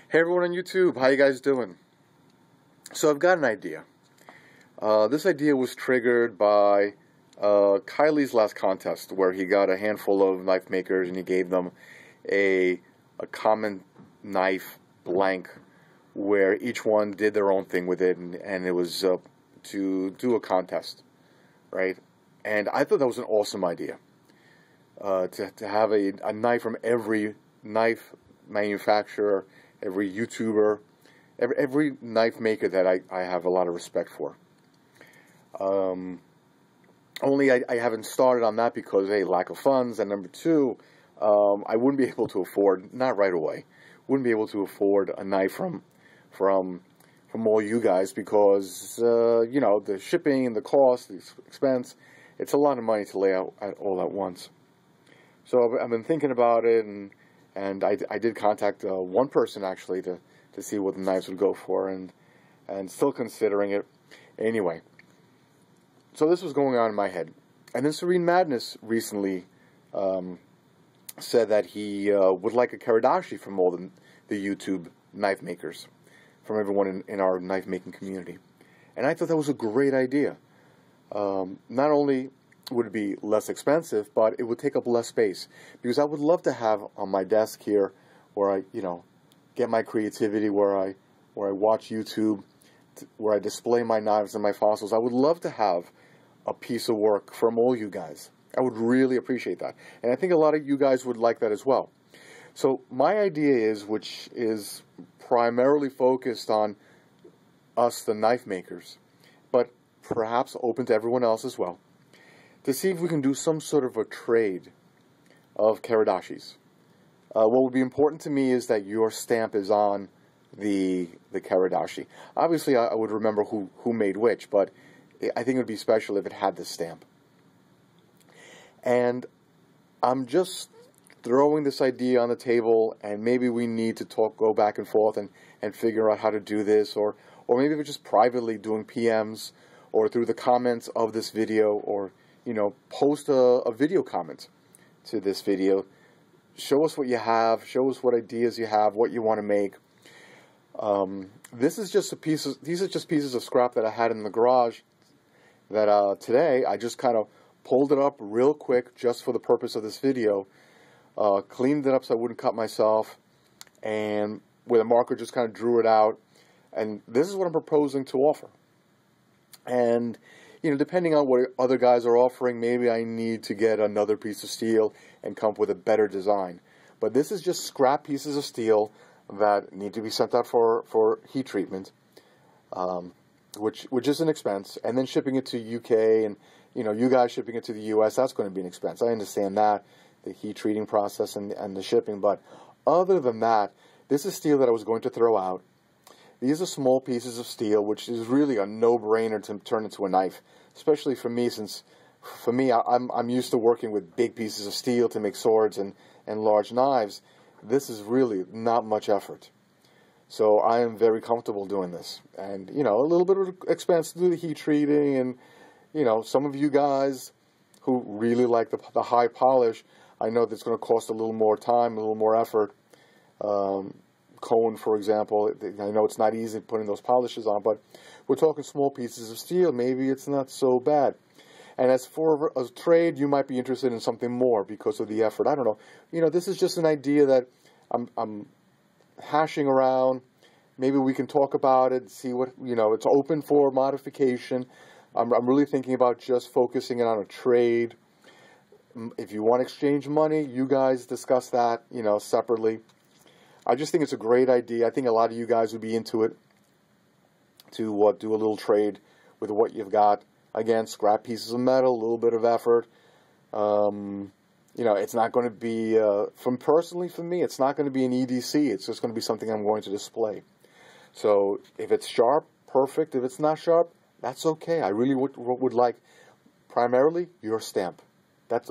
Hey everyone on YouTube, how you guys doing? So I've got an idea. This idea was triggered by Kylie's last contest, where he got a handful of knife makers and he gave them a common knife blank, where each one did their own thing with it, and it was to do a contest, right? And I thought that was an awesome idea, to have a knife from every knife manufacturer, every YouTuber, every knife maker that I have a lot of respect for. Only I haven't started on that because, hey, lack of funds, and number two, I wouldn't be able to afford, not right away, wouldn't be able to afford a knife from all you guys because, you know, the shipping and the cost, the expense, it's a lot of money to lay out all at once. So I've been thinking about it, and I did contact one person actually to see what the knives would go for, and still considering it. Anyway, so this was going on in my head, and then Serene Madness recently said that he would like a kiridashi from all the YouTube knife makers, from everyone in our knife making community, and I thought that was a great idea. Not only would it be less expensive, but it would take up less space, because I would love to have on my desk here, where I, you know, get my creativity, where I watch YouTube, where I display my knives and my fossils. I would love to have a piece of work from all you guys. I would really appreciate that, and I think a lot of you guys would like that as well. So my idea is, which is primarily focused on us, the knife makers, but perhaps open to everyone else as well, to see if we can do some sort of a trade of kiridashis. What would be important to me is that your stamp is on the kiridashi. Obviously, I would remember who made which, but I think it would be special if it had this stamp. And I'm just throwing this idea on the table, and maybe we need to go back and forth and figure out how to do this, or maybe we're just privately doing PMs, or through the comments of this video, or, you know, post a video comment to this video. Show us what you have. Show us what ideas you have, what you want to make. These are just pieces of scrap that I had in the garage that today I just kind of pulled it up real quick just for the purpose of this video. Cleaned it up so I wouldn't cut myself, and with a marker just kind of drew it out. And this is what I'm proposing to offer. And, you know, depending on what other guys are offering, maybe I need to get another piece of steel and come up with a better design. But this is just scrap pieces of steel that need to be sent out for heat treatment, which is an expense. And then shipping it to UK, and, you know, you guys shipping it to the US, that's going to be an expense. I understand that, the heat treating process and the shipping. But other than that, this is steel that I was going to throw out. These are small pieces of steel, which is really a no-brainer to turn into a knife, especially for me, since for me, I'm used to working with big pieces of steel to make swords and large knives. This is really not much effort. So I am very comfortable doing this. And, you know, a little bit of expense to do the heat treating, and, you know, some of you guys who really like the high polish, I know that's going to cost a little more time, a little more effort. Cone, for example, I know it's not easy putting those polishes on, but we're talking small pieces of steel. Maybe it's not so bad. And as for a trade, you might be interested in something more because of the effort. I don't know. You know, this is just an idea that I'm hashing around. Maybe we can talk about it, see what, you know, it's open for modification. I'm really thinking about just focusing it on a trade. If you want to exchange money, you guys discuss that, you know, separately. I just think it's a great idea. I think a lot of you guys would be into it, to do a little trade with what you've got. Again, scrap pieces of metal, a little bit of effort. You know, it's not going to be, personally for me, it's not going to be an EDC. It's just going to be something I'm going to display. So if it's sharp, perfect. If it's not sharp, that's okay. I really would like, primarily, your stamp. That's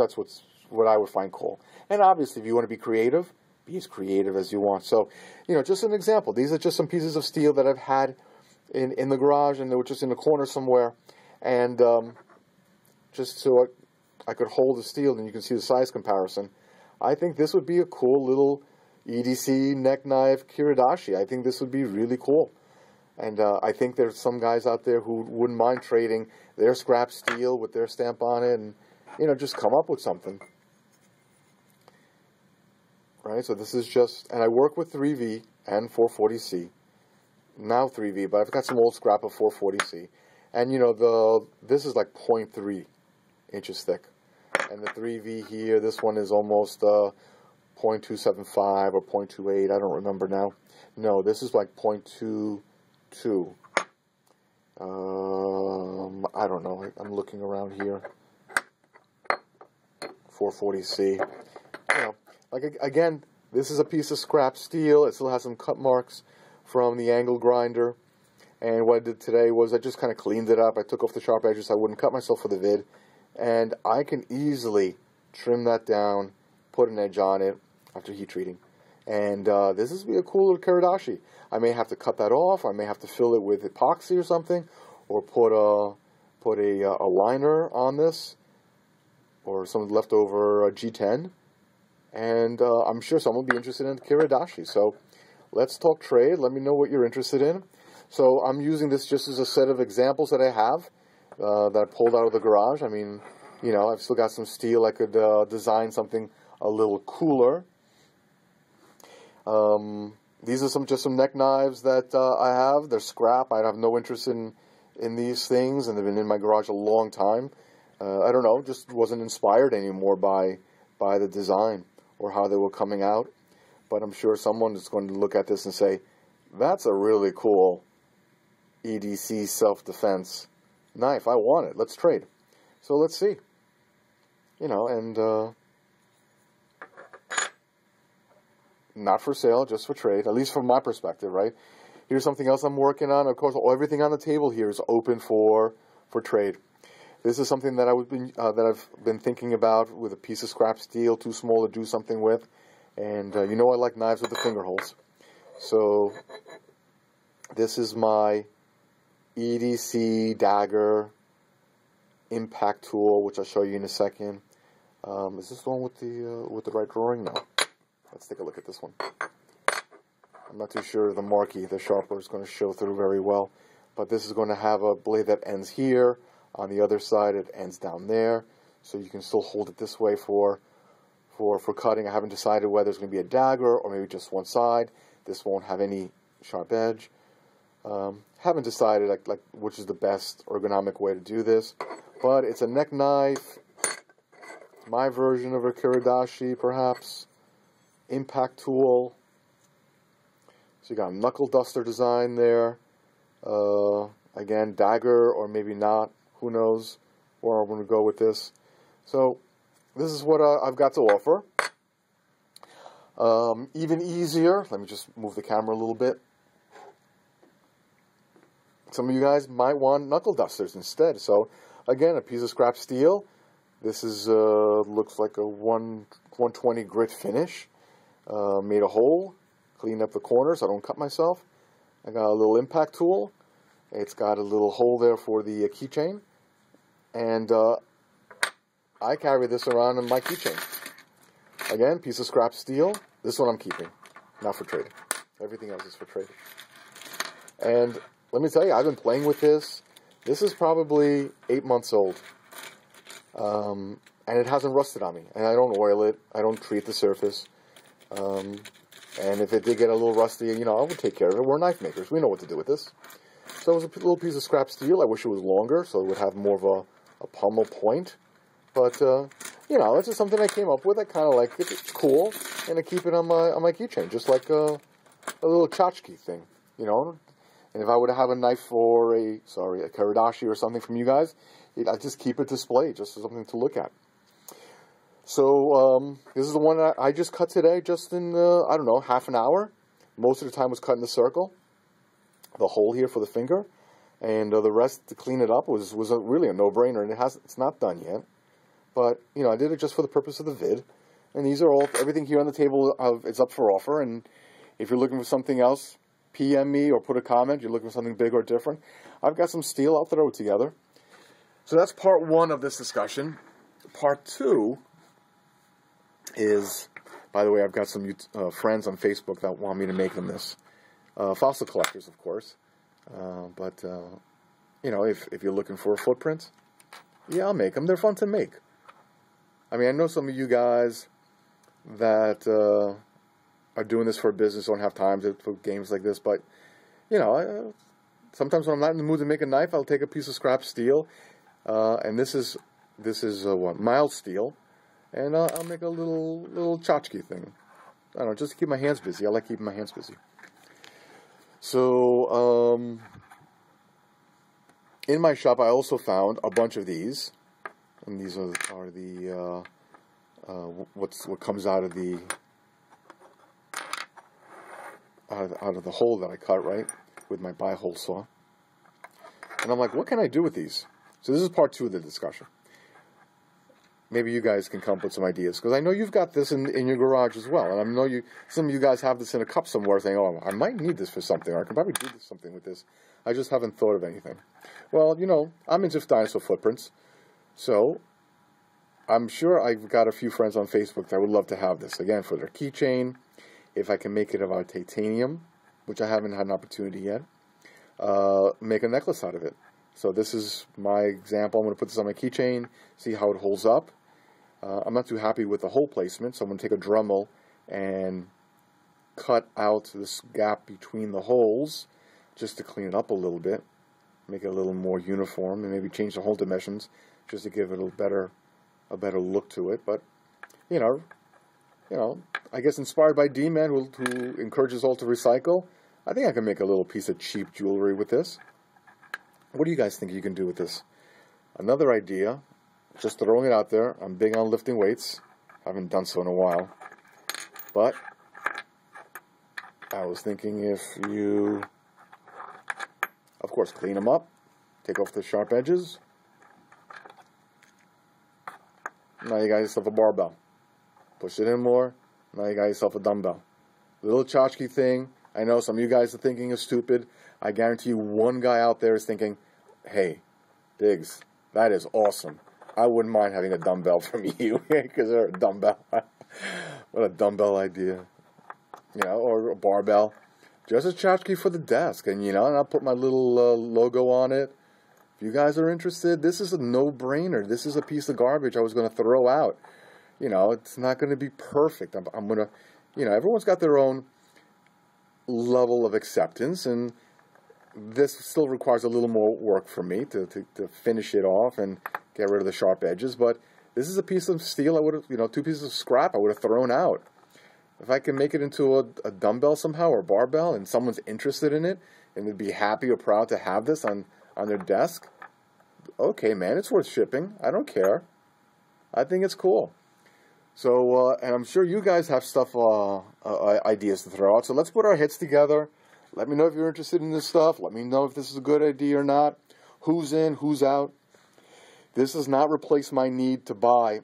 what I would find cool. And obviously, if you want to be creative, be as creative as you want. So, you know, just an example. These are just some pieces of steel that I've had in the garage, and they were just in the corner somewhere. And just so I could hold the steel, and you can see the size comparison. I think this would be a cool little EDC neck knife kiridashi. I think this would be really cool. And I think there's some guys out there who wouldn't mind trading their scrap steel with their stamp on it and, you know, just come up with something. Right, so this is just, and I work with 3V and 440C. Now 3V, but I've got some old scrap of 440C. And, you know, this is like 0.3 inches thick. And the 3V here, this one is almost 0.275 or 0.28. I don't remember now. No, this is like 0.22. I don't know. I'm looking around here. 440C. You know, like, again, this is a piece of scrap steel. It still has some cut marks from the angle grinder. And what I did today was I just kind of cleaned it up. I took off the sharp edges so I wouldn't cut myself for the vid. And I can easily trim that down, put an edge on it after heat treating. And this is be a cool little kiridashi. I may have to cut that off. I may have to fill it with epoxy or something, or put a liner on this, or some leftover G10. And I'm sure someone will be interested in kiridashi. So let's talk trade. Let me know what you're interested in. So I'm using this just as a set of examples that I have that I pulled out of the garage. I mean, you know, I've still got some steel. I could design something a little cooler. These are just some neck knives that I have. They're scrap. I have no interest in these things, and they've been in my garage a long time. I don't know, just wasn't inspired anymore by the design or how they were coming out. But I'm sure someone is going to look at this and say, that's a really cool EDC self-defense knife. I want it. Let's trade. So let's see. You know, and not for sale, just for trade, at least from my perspective, right? Here's something else I'm working on. Of course, everything on the table here is open for trade. This is something that I've been thinking about with a piece of scrap steel, too small to do something with. And you know I like knives with the finger holes. So this is my EDC dagger impact tool, which I'll show you in a second. Is this the one with the right drawing? No. Let's take a look at this one. I'm not too sure the marquee, the sharper, is going to show through very well. But this is going to have a blade that ends here. On the other side, it ends down there. So you can still hold it this way for cutting. I haven't decided whether it's going to be a dagger or maybe just one side. This won't have any sharp edge. Haven't decided like which is the best ergonomic way to do this. But it's a neck knife. My version of a kiridashi, perhaps. Impact tool. So you got a knuckle duster design there. Again, dagger or maybe not. Who knows where I'm going to go with this. So this is what I've got to offer. Even easier. Let me just move the camera a little bit. Some of you guys might want knuckle dusters instead. So again, a piece of scrap steel. This is looks like a 120 grit finish. Made a hole, cleaned up the corners so I don't cut myself. I got a little impact tool. It's got a little hole there for the keychain. And I carry this around in my keychain. Again, piece of scrap steel. This one I'm keeping, not for trade. Everything else is for trade. And let me tell you, I've been playing with this. This is probably 8 months old. And it hasn't rusted on me. And I don't oil it. I don't treat the surface. And if it did get a little rusty, you know, I would take care of it. We're knife makers. We know what to do with this. So it was a little piece of scrap steel. I wish it was longer so it would have more of a pommel point. But, you know, it's just something I came up with. I kind of like it. It's cool. And I keep it on my keychain, just like a little tchotchke thing, you know. And if I would have a knife for a kiridashi or something from you guys, I'd just keep it displayed, just as something to look at. So this is the one I just cut today, just in, I don't know, half an hour. Most of the time was cut in the circle, the hole here for the finger. And the rest, to clean it up, was really a no-brainer. And it's not done yet. But, you know, I did it just for the purpose of the vid. And these are all, everything here on the table is up for offer. And if you're looking for something else, PM me or put a comment. You're looking for something big or different. I've got some steel. I'll throw it together. So that's part one of this discussion. Part two is By the way, I've got some friends on Facebook that want me to make them this. Fossil collectors, of course. But you know, if you're looking for a footprint, yeah, I'll make them. They're fun to make. I mean, I know some of you guys that are doing this for a business, don't have time for games like this, but, you know, sometimes when I'm not in the mood to make a knife, I'll take a piece of scrap steel, and this is what, mild steel, and I'll make a little tchotchke thing. I don't know, just to keep my hands busy. I like keeping my hands busy. So, in my shop, I also found a bunch of these, and these are the what comes out of the hole that I cut, right, with my bi-hole saw. And I'm like, what can I do with these? So this is part 2 of the discussion. Maybe you guys can come up with some ideas, because I know you've got this in your garage as well, and I know some of you guys have this in a cup somewhere, saying, "Oh, I might need this for something, or I can probably do something with this. I just haven't thought of anything." Well, you know, I'm into dinosaur footprints, so I'm sure I've got a few friends on Facebook that would love to have this again for their keychain. If I can make it out of titanium, which I haven't had an opportunity yet, make a necklace out of it. So this is my example. I'm going to put this on my keychain, see how it holds up. I'm not too happy with the hole placement, so I'm going to take a Dremel and cut out this gap between the holes just to clean it up a little bit, make it a little more uniform, and maybe change the hole dimensions just to give it a better look to it. But you know, I guess inspired by D-Man, who encourages all to recycle, I think I can make a little piece of cheap jewelry with this. What do you guys think you can do with this? Another idea, just throwing it out there. I'm big on lifting weights. Haven't done so in a while. But I was thinking if you, of course, clean them up, take off the sharp edges. Now you got yourself a barbell. Push it in more. Now you got yourself a dumbbell. Little tchotchke thing. I know some of you guys are thinking is stupid. I guarantee you one guy out there is thinking, "Hey, Diggs, that is awesome. I wouldn't mind having a dumbbell from you," because they're a dumbbell. What a dumbbell idea. You know, or a barbell. Just a tchotchke for the desk. And, you know, and I'll put my little logo on it. If you guys are interested, this is a no-brainer. This is a piece of garbage I was going to throw out. You know, it's not going to be perfect. I'm going to, you know, everyone's got their own level of acceptance, and this still requires a little more work for me to finish it off and get rid of the sharp edges. But this is a piece of steel I would have, you know, 2 pieces of scrap I would have thrown out. If I can make it into a dumbbell somehow or a barbell, and someone's interested in it and they'd be happy or proud to have this on their desk, okay, man, it's worth shipping. I don't care. I think it's cool. So, and I'm sure you guys have stuff, ideas to throw out. So let's put our heads together. Let me know if you're interested in this stuff. Let me know if this is a good idea or not. Who's in, who's out. This does not replace my need to buy,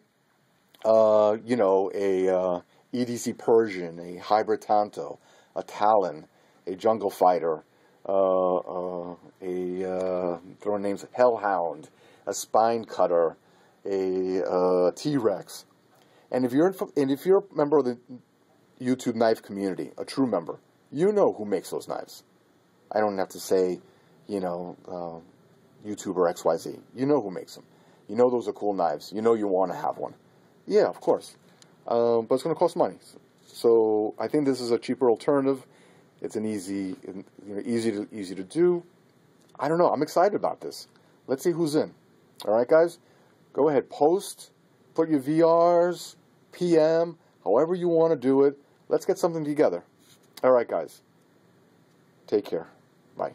you know, a EDC Persian, a Hybrid Tanto, a Talon, a Jungle Fighter, throwing names, Hellhound, a Spine Cutter, a T-Rex. And if you're a member of the YouTube knife community, a true member, you know who makes those knives. I don't have to say, you know, YouTuber XYZ. You know who makes them. You know those are cool knives. You know you want to have one. Yeah, of course. But it's going to cost money. So I think this is a cheaper alternative. It's an easy to do. I don't know. I'm excited about this. Let's see who's in. All right, guys? Go ahead. Post. Put your VRs. PM. However you want to do it. Let's get something together. All right, guys. Take care. Bye.